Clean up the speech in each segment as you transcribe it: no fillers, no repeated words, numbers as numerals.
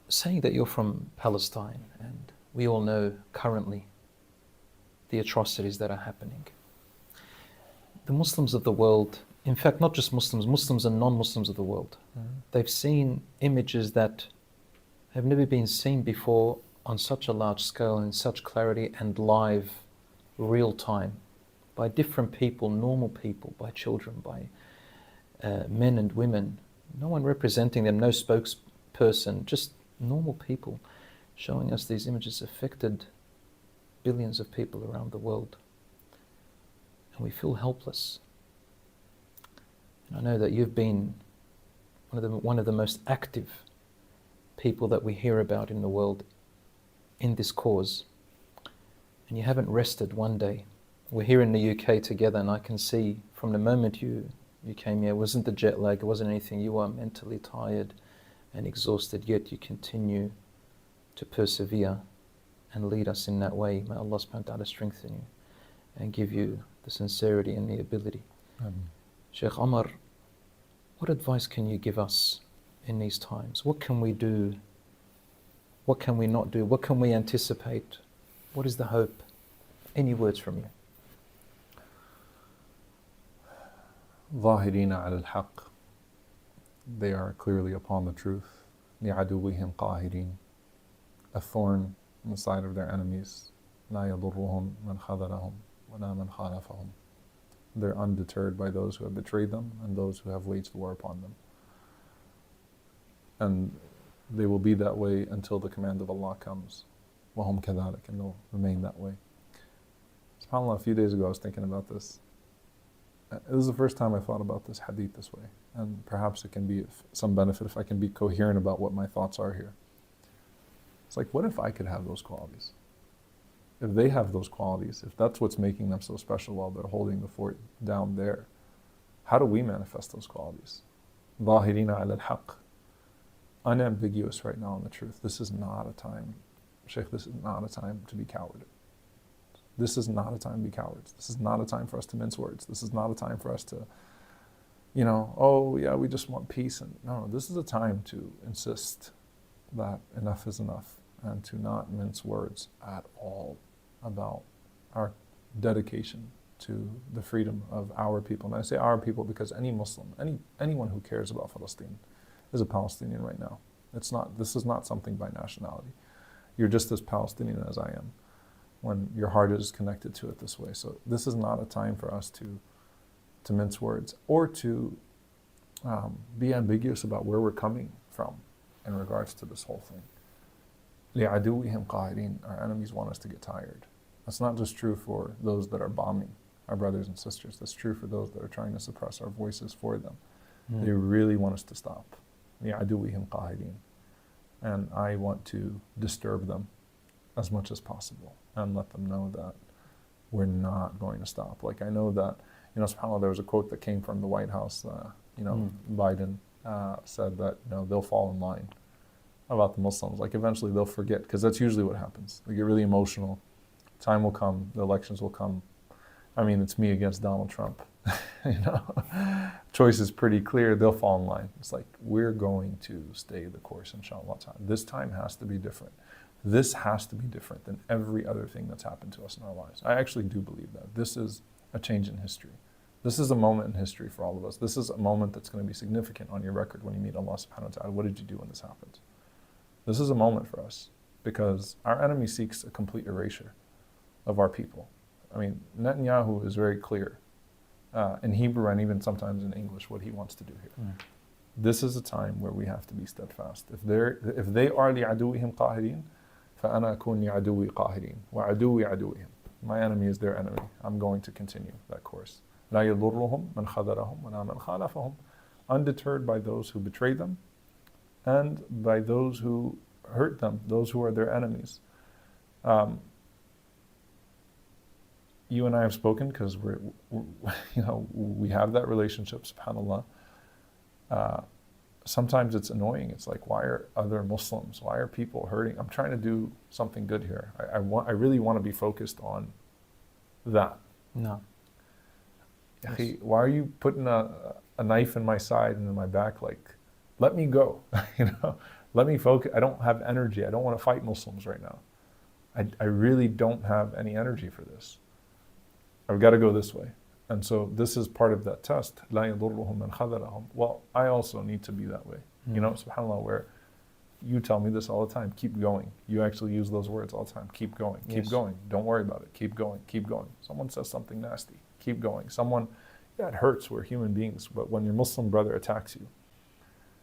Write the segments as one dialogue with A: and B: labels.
A: saying that you're from Palestine, and we all know currently the atrocities that are happening. The Muslims of the world, in fact, not just Muslims, Muslims and non-Muslims of the world, they've seen images that have never been seen before on such a large scale, in such clarity and live, real time, by different people, normal people, by children, by men and women, no one representing them, no spokesperson, just normal people showing us these images affected billions of people around the world. And we feel helpless. And I know that you've been one of the most active people that we hear about in the world in this cause. And you haven't rested one day. We're here in the UK together, and I can see from the moment you came here, it wasn't the jet lag, it wasn't anything. You are mentally tired and exhausted, yet you continue to persevere and lead us in that way. May Allah subhanahu wa ta'ala strengthen you and give you the sincerity and the ability. Shaykh Omar, what advice can you give us in these times? What can we do? What can we not do? What can we anticipate? What is the hope? Any words from you?
B: ظاهرين على الحق. They are clearly upon the truth. لعدوهم قاهرين. A thorn in the side of their enemies. لا يضرهم من خذلهم ولا من خالفهم. They're undeterred by those who have betrayed them and those who have waged war upon them. And they will be that way until the command of Allah comes. وهم كذلك, and they'll remain that way. SubhanAllah, a few days ago I was thinking about this. It was the first time I thought about this hadith this way. And perhaps it can be some benefit if I can be coherent about what my thoughts are here. It's like, what if I could have those qualities? If they have those qualities, if that's what's making them so special while they're holding the fort down there, how do we manifest those qualities? ظاهرين على الحق. Unambiguous right now in the truth. This is not a time, Shaykh, this is not a time to be coward. This is not a time to be cowards. This is not a time for us to mince words. This is not a time for us to, oh yeah, we just want peace. And no, this is a time to insist that enough is enough and to not mince words at all about our dedication to the freedom of our people. And I say our people because any Muslim, anyone who cares about Palestine is a Palestinian right now. This is not something by nationality. You're just as Palestinian as I am when your heart is connected to it this way. So this is not a time for us to mince words or to be ambiguous about where we're coming from in regards to this whole thing. لِعَدُوِّهِمْ قَاهِرِينَ. Our enemies want us to get tired. That's not just true for those that are bombing our brothers and sisters. That's true for those that are trying to suppress our voices for them. They really want us to stop. لِعَدُوِّهِمْ قَاهِرِينَ. And I want to disturb them as much as possible and let them know that we're not going to stop. Like I know that, subhanAllah, there was a quote that came from the White House, Biden said that, they'll fall in line about the Muslims. Like eventually they'll forget, because that's usually what happens. They get really emotional. Time will come, the elections will come. I mean, it's me against Donald Trump. Choice is pretty clear, they'll fall in line. It's like, we're going to stay the course, inshallah. This time has to be different. This has to be different than every other thing that's happened to us in our lives. I actually do believe that. This is a change in history. This is a moment in history for all of us. This is a moment that's going to be significant on your record when you meet Allah subhanahu wa ta'ala. What did you do when this happens? This is a moment for us because our enemy seeks a complete erasure of our people. I mean, Netanyahu is very clear in Hebrew and even sometimes in English what he wants to do here. This is a time where we have to be steadfast. If they are لِعَدُوِّهِمْ قَاهِرِينَ فَأَنَا أَكُونْ لِعَدُوِّي قَاهِرِينَ وَعَدُوِّي عَدُوِّهِمْ. My enemy is their enemy. I'm going to continue that course. لَا يَضُرُّهُمْ مَنْ خَذَلَهُمْ وَلَا مَنْ خَالَفَهُم. Undeterred by those who betray them and by those who hurt them, those who are their enemies. You and I have spoken because we have that relationship, subhanAllah. Sometimes it's annoying. It's like, why are other Muslims, why are people hurting? I'm trying to do something good here. I really want to be focused on that.
A: No.
B: Yes. Why are you putting a knife in my side and in my back? Like, let me go. Let me focus. I don't have energy. I don't want to fight Muslims right now. I really don't have any energy for this. I've got to go this way. And so this is part of that test. لا يضرهم من خذلهم. Well, I also need to be that way. You know, subhanAllah, where you tell me this all the time, keep going. You actually use those words all the time. Keep going, keep
A: Yes.
B: going. Don't worry about it. Keep going, keep going. Someone says something nasty, keep going. Someone, yeah, it hurts. We're human beings. But when your Muslim brother attacks you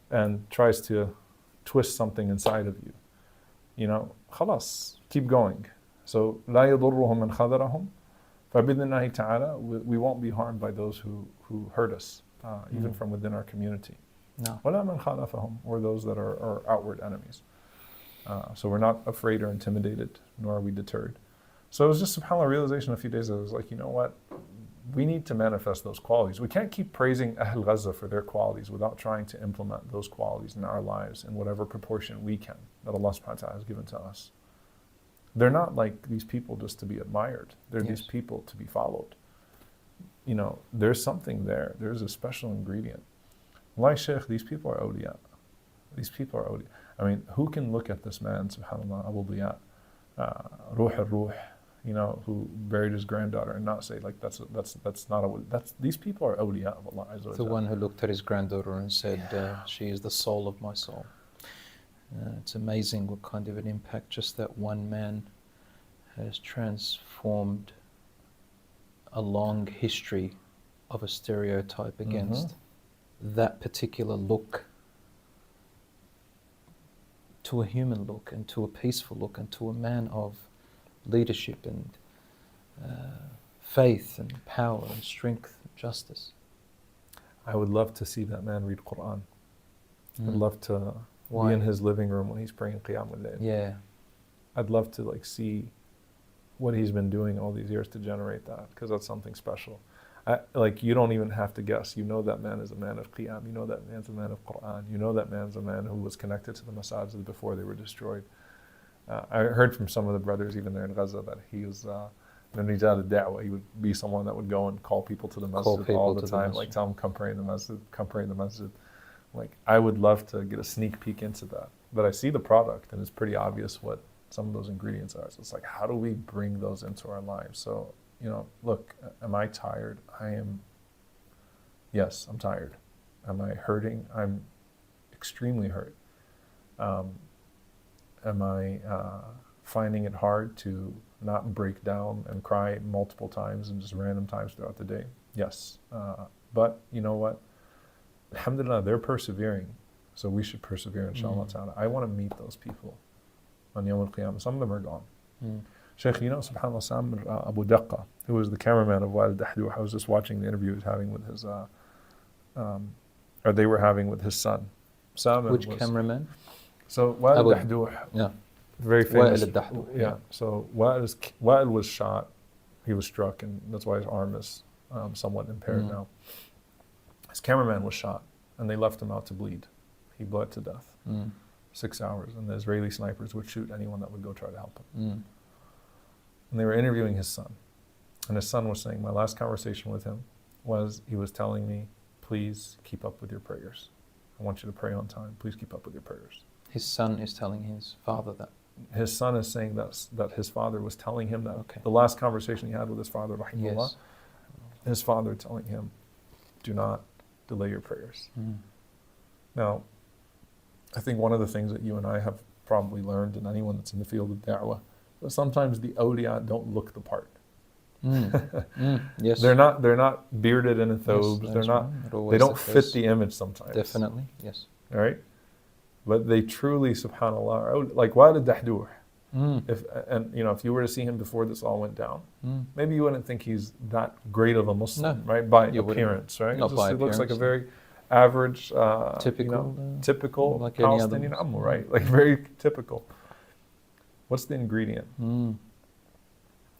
B: and tries to twist something inside of you, you know, خلاص, keep going. So لا يضرهم من خذلهم. فبإذن ta'ala, we won't be harmed by those who hurt us, even from within our community.
A: No.
B: ولا من خالفهم, or those that are outward enemies. So we're not afraid or intimidated, nor are we deterred. So it was just subhanAllah realization a few days ago. I was like, you know what? We need to manifest those qualities. We can't keep praising Ahl Gaza for their qualities without trying to implement those qualities in our lives in whatever proportion we can that Allah subhanahu wa ta'ala has given to us. They're not like these people just to be admired. They're
A: Yes.
B: these people to be followed. You know, there's something there. There's a special ingredient. Like Shaykh, these people are awliya. These people are awliya. I mean, who can look at this man, subhanAllah, Abu Diya, Ruh al-Ruh, you know, who buried his granddaughter and not say, like, that's not a, these people are awliya of Allah Azza wa
A: The
B: Jalla.
A: one who looked at his granddaughter and said, she is the soul of my soul. It's amazing what kind of an impact just that one man has transformed a long history of a stereotype against that particular look to a human look and to a peaceful look and to a man of leadership and faith and power and strength and justice.
B: I would love to see that man read Quran. I'd love to
A: Why?
B: be in his living room when he's praying Qiyam al-Layl.
A: Yeah.
B: I'd love to like see what he's been doing all these years to generate that, because that's something special. Like, you don't even have to guess. You know that man is a man of Qiyam. You know that man's a man of Quran. You know that man's a man who was connected to the masajid before they were destroyed. I heard from some of the brothers even there in Gaza that he was Nijad al-Da'wah. He would be someone that would go and call people to the masjid all the time, like tell them, come pray in the masjid, come pray in the masjid. Like, I would love to get a sneak peek into that. But I see the product, and it's pretty obvious what some of those ingredients are. So it's like, how do we bring those into our lives? So, you know, look, am I tired? Yes, I'm tired. Am I hurting? I'm extremely hurt. Am I finding it hard to not break down and cry multiple times and just random times throughout the day? Yes. But you know what? Alhamdulillah, they're persevering. So we should persevere, inshallah ta'ala. I want to meet those people on Yawm al-Qiyamah. Some of them are gone. Shaykh, you know, subhanAllah, Samir Abu Daqqa, who was the cameraman of Walid Dahduh, I was just watching the interview he was having with his, or they were having with his son. Samir
A: Which
B: was,
A: cameraman?
B: So Walid Dahduh,
A: Yeah.
B: very famous.
A: Walid Dahduh.
B: Yeah. So Walid was shot. He was struck, and that's why his arm is somewhat impaired now. His cameraman was shot, and they left him out to bleed. He bled to death. 6 hours, and the Israeli snipers would shoot anyone that would go try to help him. And they were interviewing his son, and his son was saying, my last conversation with him was, he was telling me, please keep up with your prayers. I want you to pray on time. Please keep up with your prayers.
A: His son is telling his father that.
B: His son is saying that his father was telling him that.
A: Okay.
B: The last conversation he had with his father, rahimahullah,
A: Yes.
B: his father telling him, do not delay your prayers. Now, I think one of the things that you and I have probably learned, and anyone that's in the field of da'wah, is sometimes the awliya don't look the part.
A: Yes.
B: They're not bearded and in thobes.
A: Yes,
B: They're
A: that's
B: not.
A: right.
B: They don't fit the image sometimes.
A: Definitely, yes.
B: All right, but they truly, subhanallah, are like Walid Dahduh. If you were to see him before this all went down, maybe you wouldn't think he's that great of a Muslim, right? By appearance, right?
A: Not by
B: he looks like a
A: appearance.
B: very average,
A: like
B: typical
A: any other
B: Palestinian
A: Muslim.
B: right? Like very typical. What's the ingredient?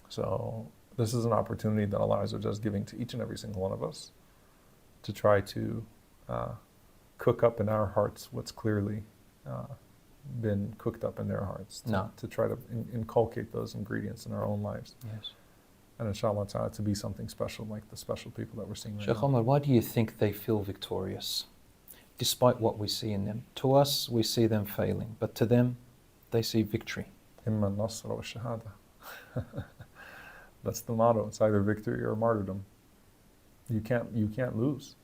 B: So this is an opportunity that Allah Azza wa Jalla is giving to each and every single one of us to try to cook up in our hearts what's clearly been cooked up in their hearts. To try to inculcate those ingredients in our own lives.
A: Yes.
B: And inshallah ta'ala to be something special like the special people that we're seeing right
A: Shaykh
B: now.
A: Omar, why do you think they feel victorious? despite what we see in them. To us, we see them failing, but to them, they see victory.
B: إِمَّا النَّصْرَ وَالشَّهَادَةِ. That's the motto. It's either victory or martyrdom. You can't lose.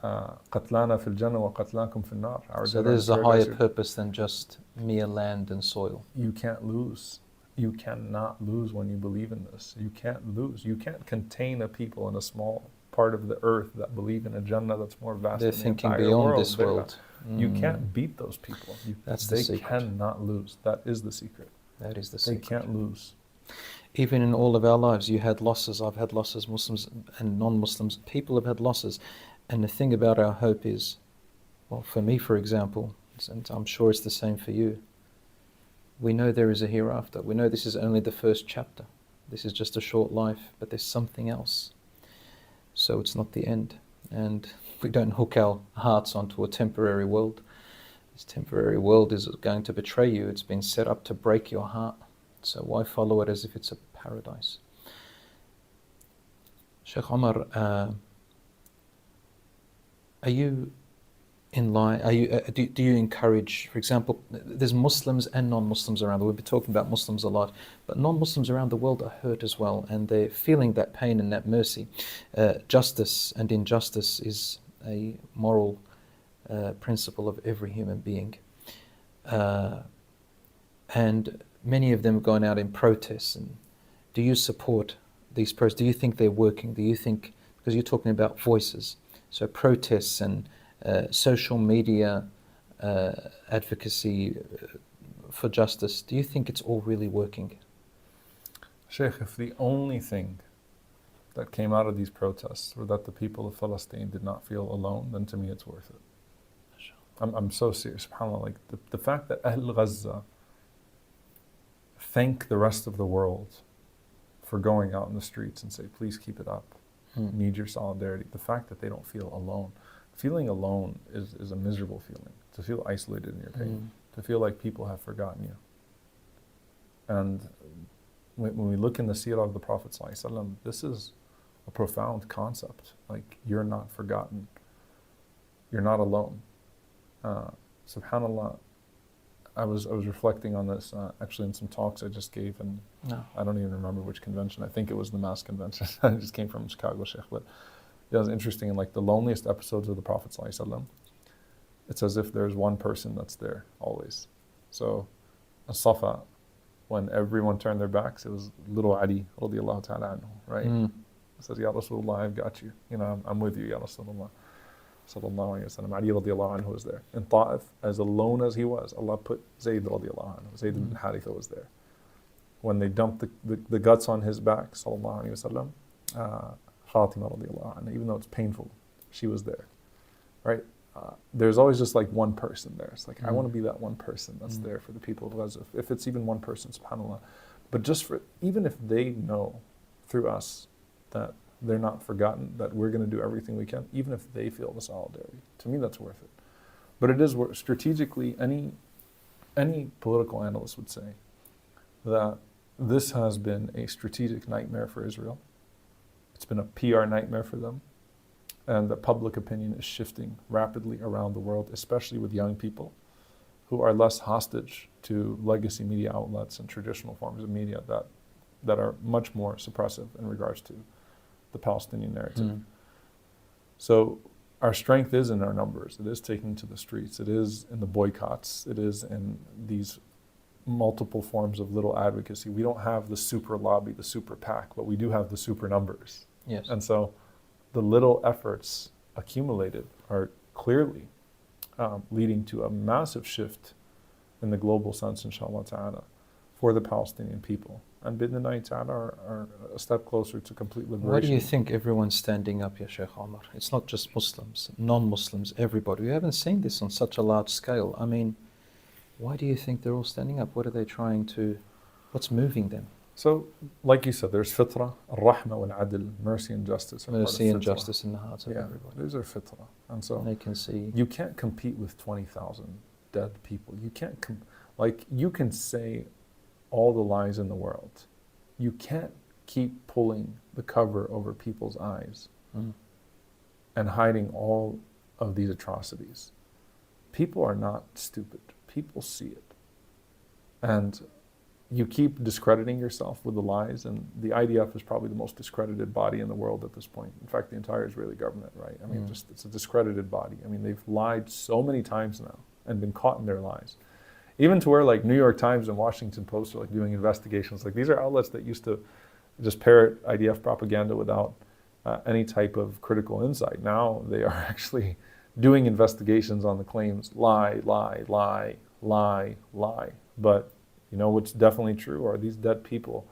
B: قَتْلَانَا فِي الْجَنَّةِ وَقَتْلَاكُمْ فِي النَّارِ.
A: So there's a higher purpose than just mere land and soil.
B: You can't lose. You cannot lose when you believe in this. You can't lose. You can't contain a people in a small part of the earth that believe in a Jannah that's more vast
A: They're
B: than the
A: thinking
B: entire
A: beyond
B: world.
A: this world.
B: You can't beat those people.
A: That's the
B: they
A: secret.
B: cannot lose. That is the secret.
A: That is the
B: They
A: secret.
B: can't lose.
A: Even in all of our lives, you had losses, I've had losses, Muslims and non-Muslims, people have had losses. And the thing about our hope is, well, for me, for example, and I'm sure it's the same for you, we know there is a hereafter. We know this is only the first chapter. This is just a short life, but there's something else. So it's not the end. And we don't hook our hearts onto a temporary world. This temporary world is going to betray you. It's been set up to break your heart. So why follow it as if it's a paradise? Shaykh Omar, are you in line? Do you encourage, for example, there's Muslims and non-Muslims around. We've been talking about Muslims a lot, but non-Muslims around the world are hurt as well, and they're feeling that pain and that mercy. Justice and injustice is a moral principle of every human being, and many of them have gone out in protests. And do you support these protests? Do you think they're working? Do you think, because you're talking about voices, so protests and social media advocacy for justice, do you think it's all really working?
B: Shaykh, if the only thing that came out of these protests were that the people of Palestine did not feel alone, then to me it's worth it. I'm so serious, subhanAllah. Like the fact that Ahl Gaza thank the rest of the world for going out in the streets and say, please keep it up, need your solidarity. The fact that they don't feel alone. Feeling alone is a miserable feeling. To feel isolated in your pain. To feel like people have forgotten you. And when we look in the seerah of the Prophet ﷺ, this is a profound concept. Like, you're not forgotten. You're not alone. SubhanAllah, I was reflecting on this actually in some talks I just gave, and I don't even remember which convention. I think it was the Mass Convention. I just came from Chicago, Shaykh. But it was interesting, in like the loneliest episodes of the Prophet ﷺ, it's as if there's one person that's there always. So, As-Safa, when everyone turned their backs, it was little Ali, radiallahu ta'ala anhu, right? He says, Ya Rasulullah, I've got you. You know, I'm with you, Ya Rasulullah. Sallallahu alayhi wa sallam. Ali radiallahu anhu was there. In Ta'if, as alone as he was, Allah put Zayd radiallahu anhu. Zayd ibn Haritha was there. When they dumped the guts on his back, sallallahu alayhi wa sallam, Fatima radiallahu anha, even though it's painful, she was there, right? There's always just like one person there. It's like, I want to be that one person that's there for the people of Gaza. If it's even one person, subhanAllah. But just for, even if they know through us that they're not forgotten, that we're going to do everything we can, even if they feel the solidarity, to me that's worth it. But it is strategically, any political analyst would say that this has been a strategic nightmare for Israel. It's been a PR nightmare for them, and that public opinion is shifting rapidly around the world, especially with young people who are less hostage to legacy media outlets and traditional forms of media that are much more suppressive in regards to the Palestinian narrative. So our strength is in our numbers. It is taking to the streets. It is in the boycotts. It is in these multiple forms of little advocacy. We don't have the super lobby, the super PAC, but we do have the super numbers.
A: Yes.
B: And so the little efforts accumulated are clearly leading to a massive shift in the global sense, inshallah ta'ala, for the Palestinian people. And bidnillahi ta'ala are a step closer to complete liberation.
A: Why do you think everyone's standing up, Ya Shaykh Omar? It's not just Muslims, non-Muslims, everybody. We haven't seen this on such a large scale. I mean, why do you think they're all standing up? What are they trying to, what's moving them?
B: So, like you said, there's fitra, al-rahma wal-adl, mercy and justice.
A: Mercy and justice in the hearts of everybody.
B: These are fitra. And so,
A: they can see.
B: You can't compete with 20,000 dead people. You can't, you can say all the lies in the world. You can't keep pulling the cover over people's eyes and hiding all of these atrocities. People are not stupid. People see it. And you keep discrediting yourself with the lies, and the IDF is probably the most discredited body in the world at this point. In fact, the entire Israeli government, right? I mean, just it's a discredited body. I mean, they've lied so many times now and been caught in their lies. Even to where like New York Times and Washington Post are like doing investigations. Like these are outlets that used to just parrot IDF propaganda without any type of critical insight. Now they are actually doing investigations on the claims, lie, lie, lie, lie, lie. But you know what's definitely true are these dead people.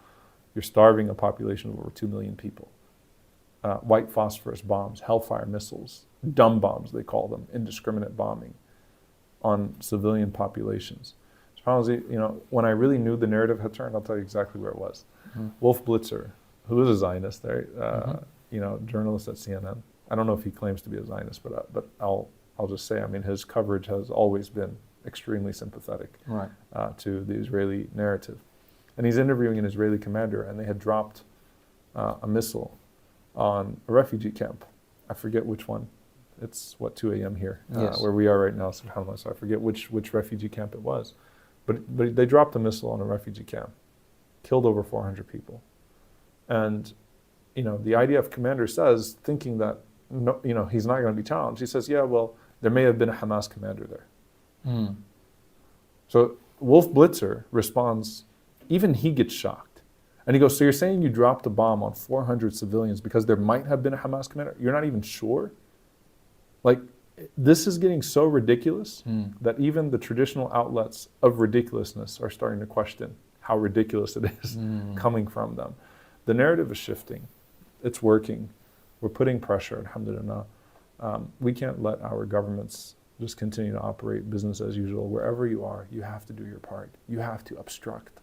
B: You're starving a population of over 2 million people. White phosphorus bombs, hellfire missiles, dumb bombs they call them, indiscriminate bombing on civilian populations. You know, when I really knew the narrative had turned, I'll tell you exactly where it was. Wolf Blitzer, who is a Zionist, you know, journalist at CNN. I don't know if he claims to be a Zionist, but I'll just say, I mean, his coverage has always been extremely sympathetic to the Israeli narrative. And he's interviewing an Israeli commander, and they had dropped a missile on a refugee camp. I forget which one. It's, 2 a.m. here, where we are right now, subhanAllah, so I forget which refugee camp it was. But they dropped a missile on a refugee camp, killed over 400 people. And, you know, the IDF commander says, thinking that, no, you know, he's not going to be challenged, he says, yeah, well, there may have been a Hamas commander there. So Wolf Blitzer responds, even he gets shocked. And he goes, so you're saying you dropped a bomb on 400 civilians because there might have been a Hamas commander? You're not even sure? Like, this is getting so ridiculous that even the traditional outlets of ridiculousness are starting to question how ridiculous it is coming from them. The narrative is shifting. It's working. We're putting pressure, alhamdulillah. We can't let our governments just continue to operate business as usual. Wherever you are, you have to do your part. You have to obstruct.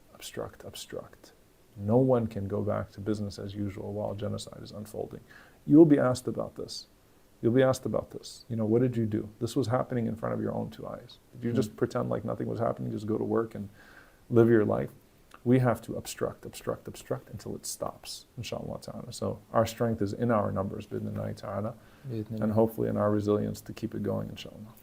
B: No one can go back to business as usual while genocide is unfolding. You'll be asked about this. You'll be asked about this. You know, what did you do? This was happening in front of your own 2 eyes. Did you just pretend like nothing was happening, just go to work and live your life? We have to obstruct until it stops, inshallah ta'ala. So our strength is in our numbers, bidhnillahi ta'ala, and hopefully in our resilience to keep it going, inshallah.